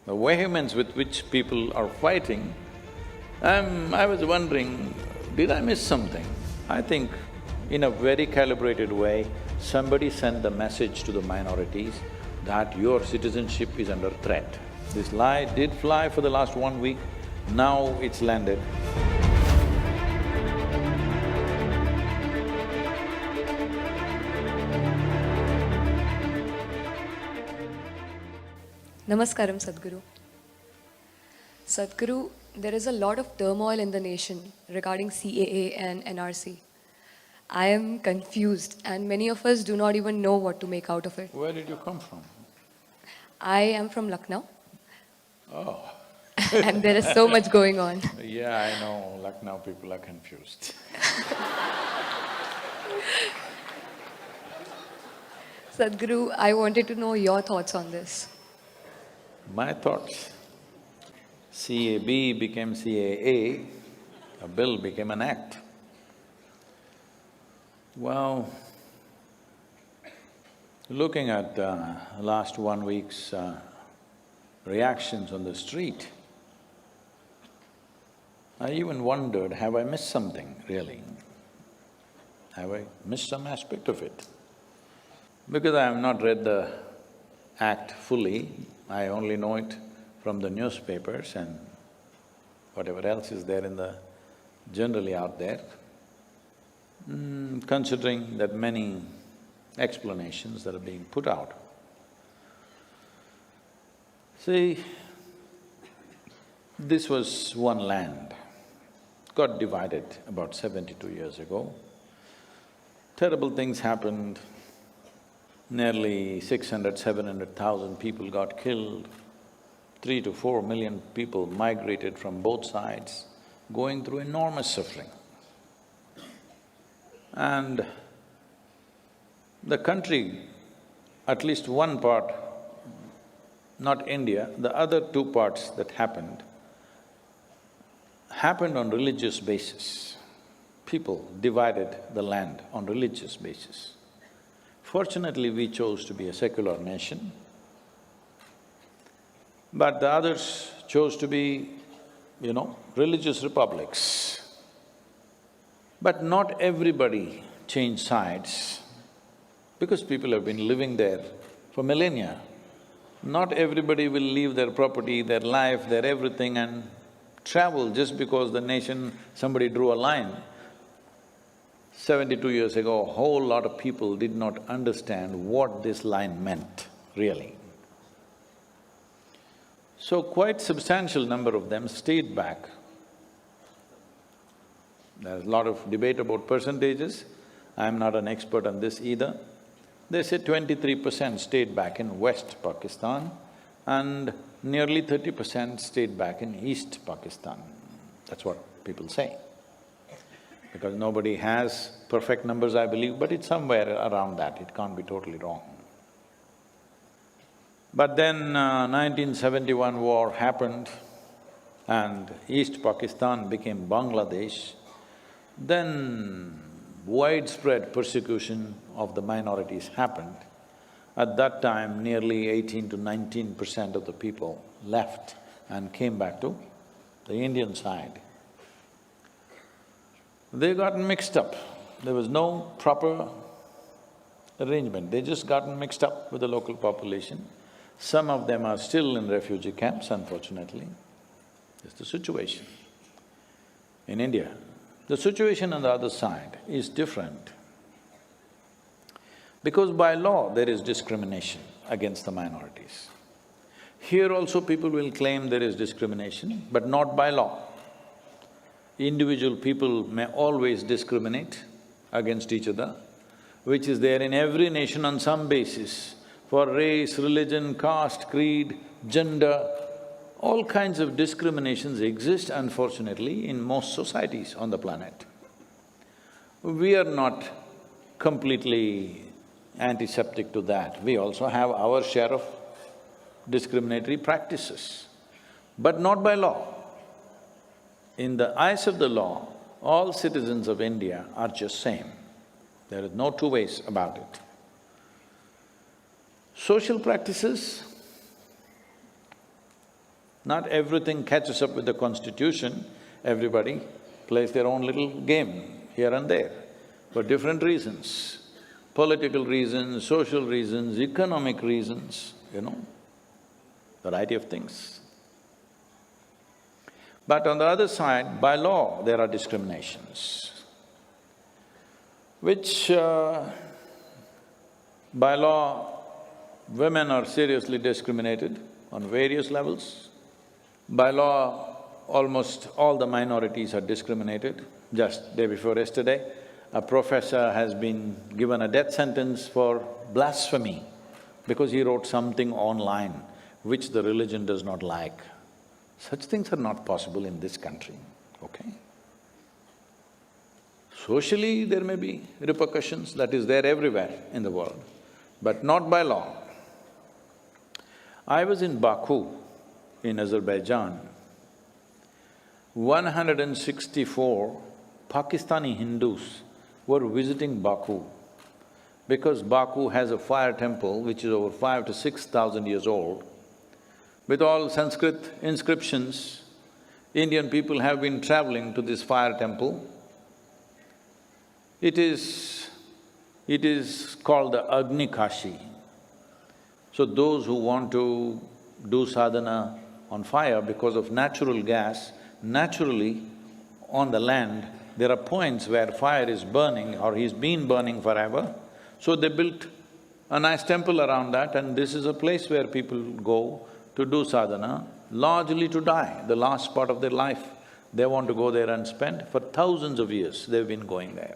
The vehemence with which people are fighting, I was wondering, did I miss something? I think in a very calibrated way, somebody sent the message to the minorities that your citizenship is under threat. This lie did fly for the last 1 week, now it's landed. Namaskaram, Sadhguru. Sadhguru, there is a lot of turmoil in the nation regarding CAA and NRC. I am confused and many of us do not even know what to make out of it. Where did you come from? I am from Lucknow. Oh. And there is so much going on. Yeah, I know, Lucknow people are confused. Sadhguru, I wanted to know your thoughts on this. My thoughts, CAB became CAA, a bill became an act. Well, looking at last 1 week's reactions on the street, I even wondered, have I missed something really? Have I missed some aspect of it? Because I have not read the act fully, I only know it from the newspapers and whatever else is there in the… generally out there. Considering that many explanations that are being put out. See, this was one land, got divided about 72 years ago. Terrible things happened, nearly 600,000–700,000 people got killed, 3 to 4 million people migrated from both sides, going through enormous suffering. And the country, at least one part, not India, the other two parts that happened on religious basis. People divided the land on religious basis. Fortunately, we chose to be a secular nation, but the others chose to be, religious republics. But not everybody changed sides, because people have been living there for millennia. Not everybody will leave their property, their life, their everything and travel just because the nation… somebody drew a line. 72 years ago, a whole lot of people did not understand what this line meant, really. So quite substantial number of them stayed back. There's a lot of debate about percentages, I'm not an expert on this either. They say 23% stayed back in West Pakistan and nearly 30% stayed back in East Pakistan. That's what people say. Because nobody has perfect numbers, I believe, but it's somewhere around that, it can't be totally wrong. But then 1971 war happened and East Pakistan became Bangladesh. Then widespread persecution of the minorities happened. At that time, nearly 18 to 19% of the people left and came back to the Indian side. They got mixed up. There was no proper arrangement, they just gotten mixed up with the local population. Some of them are still in refugee camps, unfortunately. It's the situation in India. The situation on the other side is different. Because by law there is discrimination against the minorities. Here also people will claim there is discrimination, but not by law. Individual people may always discriminate against each other, which is there in every nation on some basis, for race, religion, caste, creed, gender, all kinds of discriminations exist, unfortunately, in most societies on the planet. We are not completely antiseptic to that, we also have our share of discriminatory practices, but not by law. In the eyes of the law, all citizens of India are just same. There is no two ways about it. Social practices, Not everything catches up with the constitution, everybody plays their own little game here and there for different reasons. Political reasons, social reasons, economic reasons, variety of things. But on the other side, by law, there are discriminations, which by law, women are seriously discriminated on various levels. By law, almost all the minorities are discriminated. Just day before yesterday, a professor has been given a death sentence for blasphemy because he wrote something online which the religion does not like. Such things are not possible in this country, okay? Socially, there may be repercussions, that is there everywhere in the world, but not by law. I was in Baku, in Azerbaijan. 164 Pakistani Hindus were visiting Baku because Baku has a fire temple which is over 5,000 to 6,000 years old. With all Sanskrit inscriptions, Indian people have been traveling to this fire temple. It is called the Agni Kashi. So those who want to do sadhana on fire because of natural gas, naturally on the land, there are points where fire is burning or is been burning forever. So they built a nice temple around that, and this is a place where people go to do sadhana, largely to die, the last part of their life. They want to go there and spend. For thousands of years, they've been going there.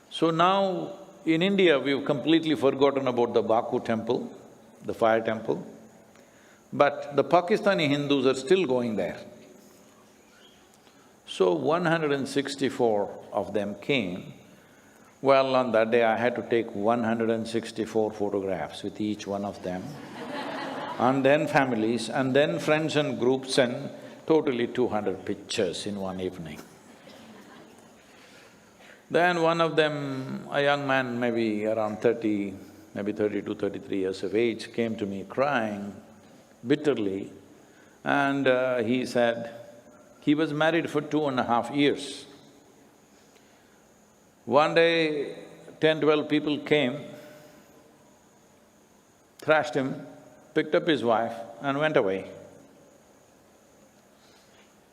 So now, in India, we've completely forgotten about the Baku temple, the fire temple, but the Pakistani Hindus are still going there. So 164 of them came. Well, on that day I had to take 164 photographs with each one of them, and then families, and then friends and groups, and totally 200 pictures in one evening. Then one of them, a young man, maybe around 30, maybe 32, 33 years of age, came to me crying bitterly, and he said, he was married for 2.5 years. One day, 10, 12 people came, thrashed him, picked up his wife and went away.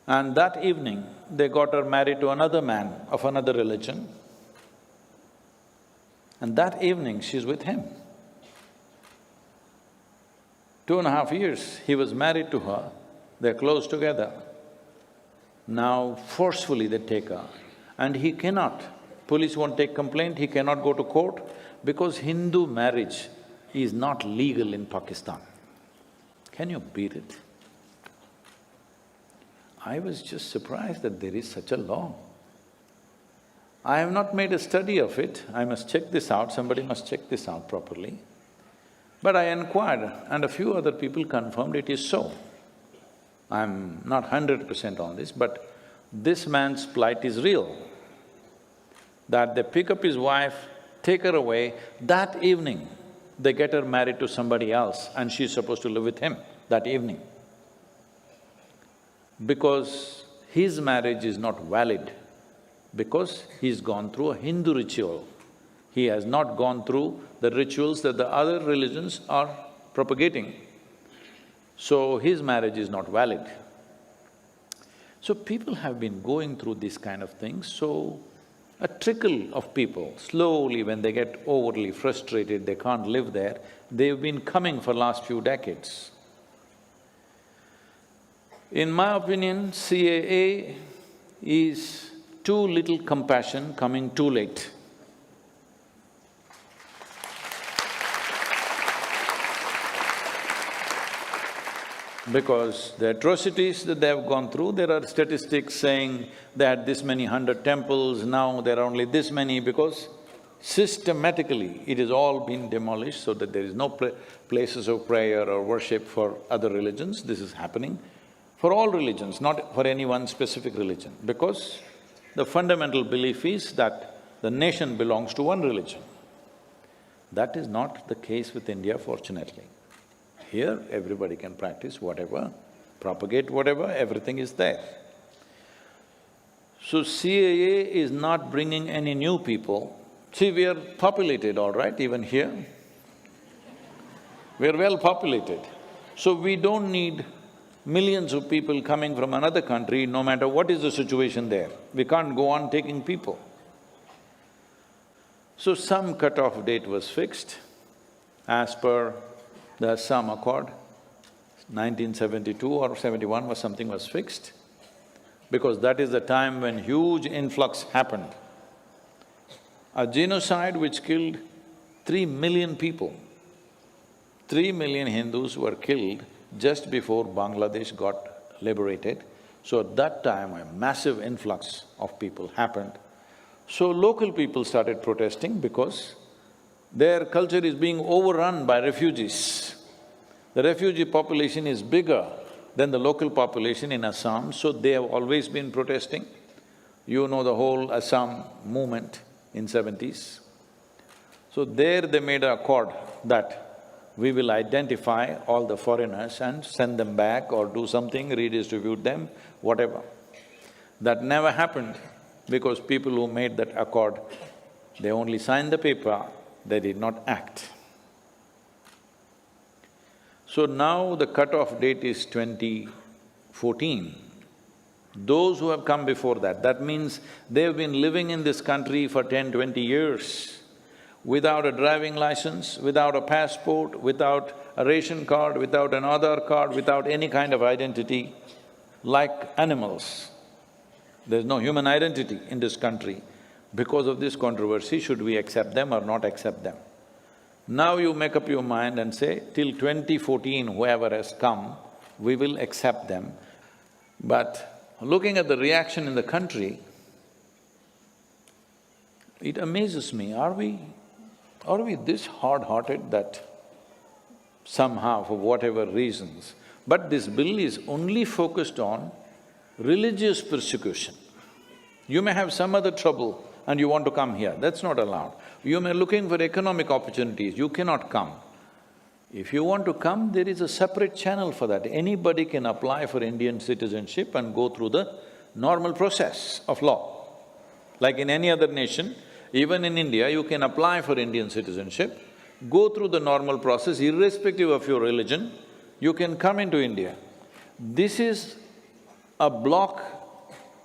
And that evening, they got her married to another man of another religion, and that evening she's with him. 2.5 years, he was married to her, they're close together. Now forcefully they take her, and he cannot, police won't take complaint, he cannot go to court because Hindu marriage is not legal in Pakistan. Can you beat it? I was just surprised that there is such a law. I have not made a study of it, I must check this out, somebody must check this out properly. But I inquired and a few other people confirmed it is so. I'm not 100% on this, but this man's plight is real. That they pick up his wife, take her away, that evening they get her married to somebody else and she's supposed to live with him that evening. Because his marriage is not valid, because he's gone through a Hindu ritual. He has not gone through the rituals that the other religions are propagating. So his marriage is not valid. So people have been going through these kind of things, so a trickle of people, slowly when they get overly frustrated, they can't live there, they've been coming for last few decades. In my opinion, CAA is too little compassion coming too late. Because the atrocities that they have gone through, there are statistics saying they had this many 100 temples, now there are only this many, because systematically it has all been demolished so that there is no places of prayer or worship for other religions. This is happening for all religions, not for any one specific religion, because the fundamental belief is that the nation belongs to one religion. That is not the case with India, fortunately. Here, everybody can practice whatever propagate whatever, everything is there. So CAA is not bringing any new people. See, we are populated, all right, even here. We are well populated. So we don't need millions of people coming from another country, no matter what is the situation there. We can't go on taking people. So some cut-off date was fixed as per the Assam Accord, 1972 or 71 or something was fixed, because that is the time when huge influx happened. A genocide which killed 3 million people. 3 million Hindus were killed just before Bangladesh got liberated. So at that time, a massive influx of people happened. So local people started protesting because their culture is being overrun by refugees. The refugee population is bigger than the local population in Assam, so they have always been protesting. You know the whole Assam movement in 70s. So there they made an accord that we will identify all the foreigners and send them back or do something, redistribute them, whatever. That never happened because people who made that accord, they only signed the paper, they did not act. So now the cut-off date is 2014. Those who have come before that, that means they've been living in this country for 10, 20 years without a driving license, without a passport, without a ration card, without an Aadhaar card, without any kind of identity, like animals. There's no human identity in this country. Because of this controversy, should we accept them or not accept them? Now you make up your mind and say, till 2014, whoever has come, we will accept them. But looking at the reaction in the country, it amazes me, are we this hard-hearted that somehow, for whatever reasons, but this bill is only focused on religious persecution. You may have some other trouble and you want to come here, that's not allowed. You may be looking for economic opportunities, you cannot come. If you want to come, there is a separate channel for that. Anybody can apply for Indian citizenship and go through the normal process of law. Like in any other nation, even in India, you can apply for Indian citizenship, go through the normal process irrespective of your religion, you can come into India. This is a block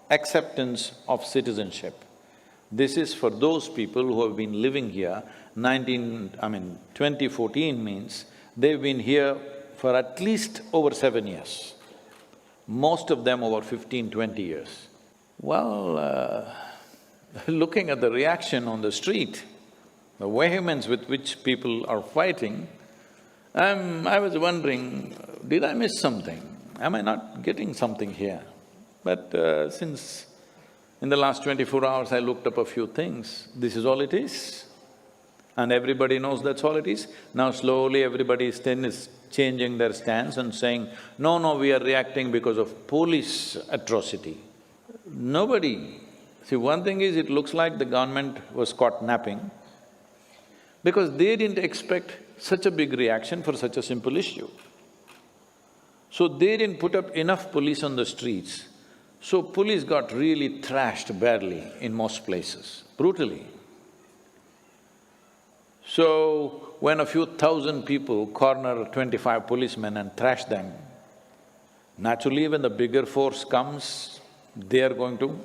acceptance of citizenship. This is for those people who have been living here 2014 means they've been here for at least over 7 years. Most of them over 15, 20 years. Well, looking at the reaction on the street, the vehemence with which people are fighting, I was wondering, did I miss something? Am I not getting something here? But since in the last 24 hours I looked up a few things, this is all it is. And everybody knows that's all it is. Now slowly everybody is changing their stance and saying, no, we are reacting because of police atrocity. Nobody… See, one thing is, it looks like the government was caught napping because they didn't expect such a big reaction for such a simple issue. So they didn't put up enough police on the streets. So police got really thrashed badly in most places, brutally. So when a few thousand people corner 25 policemen and thrash them, naturally when the bigger force comes, they are going to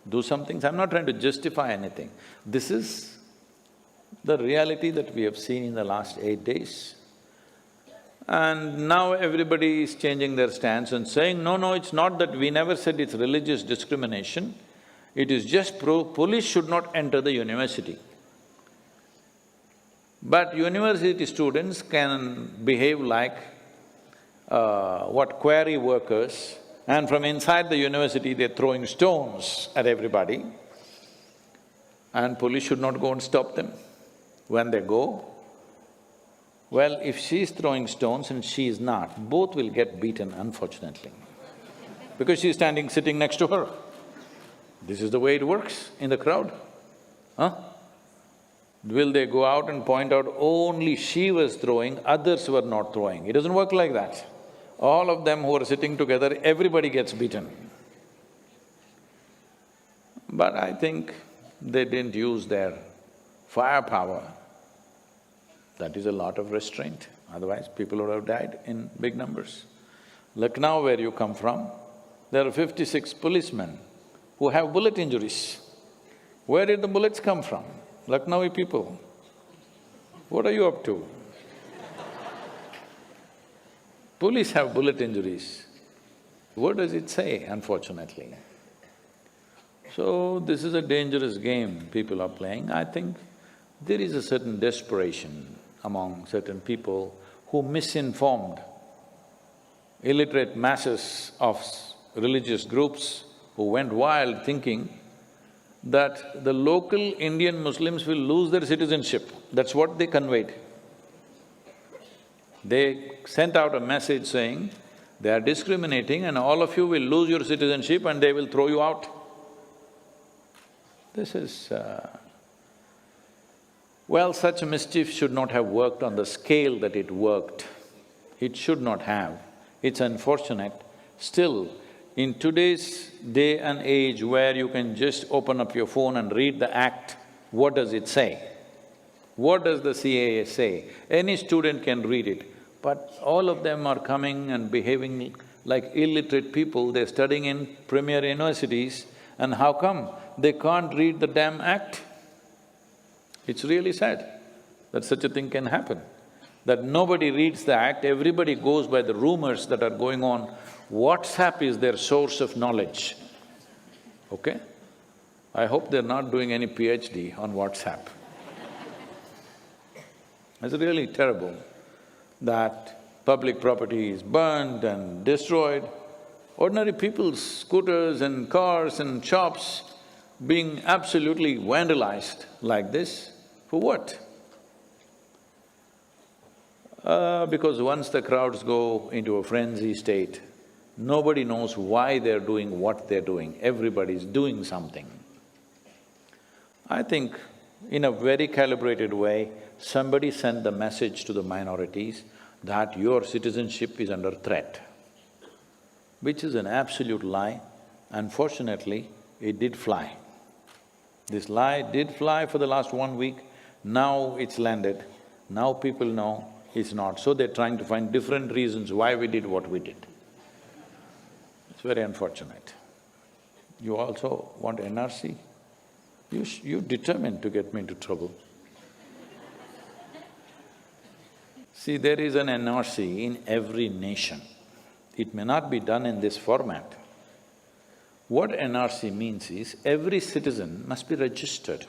do some things. I'm not trying to justify anything. This is the reality that we have seen in the last 8 days. And now everybody is changing their stance and saying, no, it's not that, we never said it's religious discrimination, it is just police should not enter the university. But university students can behave like quarry workers, and from inside the university they're throwing stones at everybody, and police should not go and stop them. When they go, well, if she's throwing stones and she is not, both will get beaten, unfortunately, because she's sitting next to her. This is the way it works in the crowd, huh? Will they go out and point out only she was throwing, others were not throwing? It doesn't work like that. all of them who are sitting together, everybody gets beaten. But I think they didn't use their firepower. That is a lot of restraint, otherwise people would have died in big numbers. Lucknow, where you come from, there are 56 policemen who have bullet injuries. Where did the bullets come from? Lucknowi people. What are you up to? Police have bullet injuries. What does it say, unfortunately? So, this is a dangerous game people are playing. I think there is a certain desperation among certain people who misinformed illiterate masses of religious groups who went wild thinking that the local Indian Muslims will lose their citizenship. That's what they conveyed. They sent out a message saying, they are discriminating and all of you will lose your citizenship and they will throw you out. This is… well, such mischief should not have worked on the scale that it worked. It should not have. It's unfortunate. Still, in today's day and age where you can just open up your phone and read the act, what does it say? What does the CAA say? Any student can read it, but all of them are coming and behaving like illiterate people. They're studying in premier universities, and how come they can't read the damn act? It's really sad that such a thing can happen, that nobody reads the act, everybody goes by the rumors that are going on. WhatsApp is their source of knowledge, okay? I hope they're not doing any PhD on WhatsApp. It's really terrible that public property is burned and destroyed. Ordinary people's scooters and cars and shops being absolutely vandalized like this, for what? Because once the crowds go into a frenzy state, nobody knows why they're doing what they're doing, everybody's doing something. I think in a very calibrated way, somebody sent the message to the minorities that your citizenship is under threat, which is an absolute lie. Unfortunately, it did fly. This lie did fly for the last 1 week, now it's landed, now people know it's not, so they're trying to find different reasons why we did what we did. It's very unfortunate. You also want NRC? You're determined to get me into trouble. See, there is an NRC in every nation. It may not be done in this format. What NRC means is, every citizen must be registered.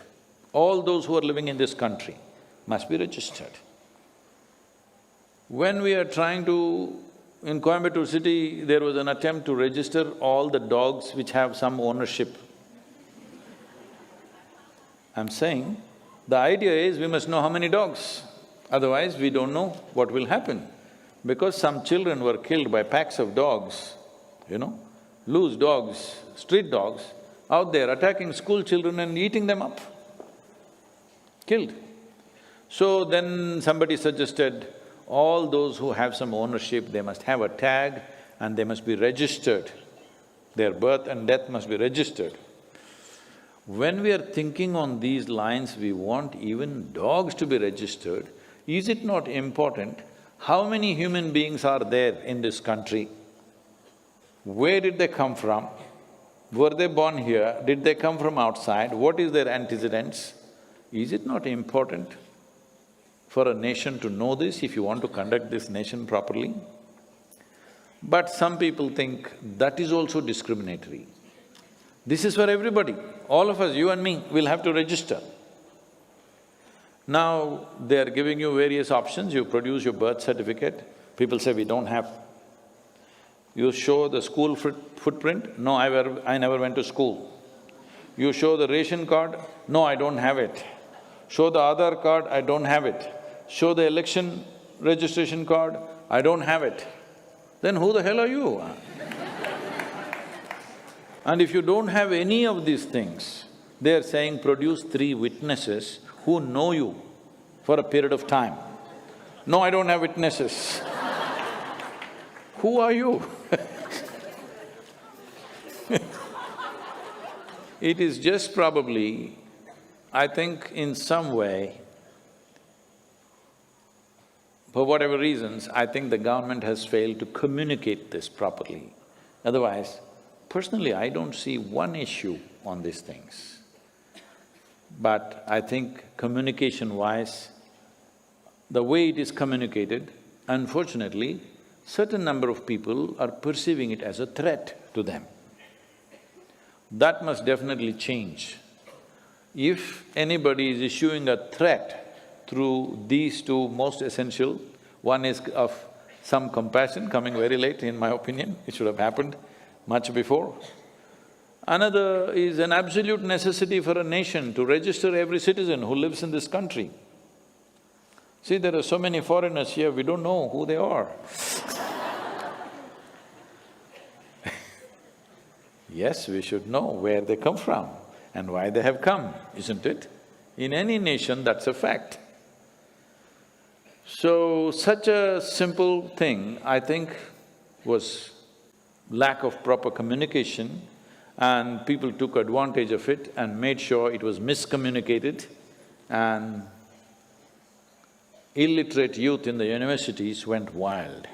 All those who are living in this country must be registered. When we are trying to… in Coimbatore city, there was an attempt to register all the dogs which have some ownership. I'm saying, the idea is we must know how many dogs, otherwise we don't know what will happen. Because some children were killed by packs of dogs, loose dogs, street dogs, out there attacking school children and eating them up, killed. So then somebody suggested, all those who have some ownership, they must have a tag and they must be registered. Their birth and death must be registered. When we are thinking on these lines, we want even dogs to be registered. Is it not important how many human beings are there in this country? Where did they come from? Were they born here? Did they come from outside? What is their antecedents? Is it not important for a nation to know this if you want to conduct this nation properly? But some people think that is also discriminatory. This is for everybody. All of us, you and me, will have to register. Now, they are giving you various options, you produce your birth certificate, people say we don't have. You show the school footprint, no, I never went to school. You show the ration card, no, I don't have it. Show the Aadhaar card, I don't have it. Show the election registration card, I don't have it. Then who the hell are you? And if you don't have any of these things, they're saying produce 3 witnesses who know you for a period of time. No, I don't have witnesses. Who are you? It is just probably, I think in some way, for whatever reasons, I think the government has failed to communicate this properly. Otherwise, personally, I don't see one issue on these things. But I think communication-wise, the way it is communicated, unfortunately, certain number of people are perceiving it as a threat to them. That must definitely change. If anybody is issuing a threat through these two most essential, one is of some compassion, coming very late in my opinion, it should have happened much before. Another is an absolute necessity for a nation to register every citizen who lives in this country. See, there are so many foreigners here, we don't know who they are. Yes, we should know where they come from and why they have come, isn't it? In any nation, that's a fact. So, such a simple thing, I think, was lack of proper communication, and people took advantage of it and made sure it was miscommunicated, and illiterate youth in the universities went wild.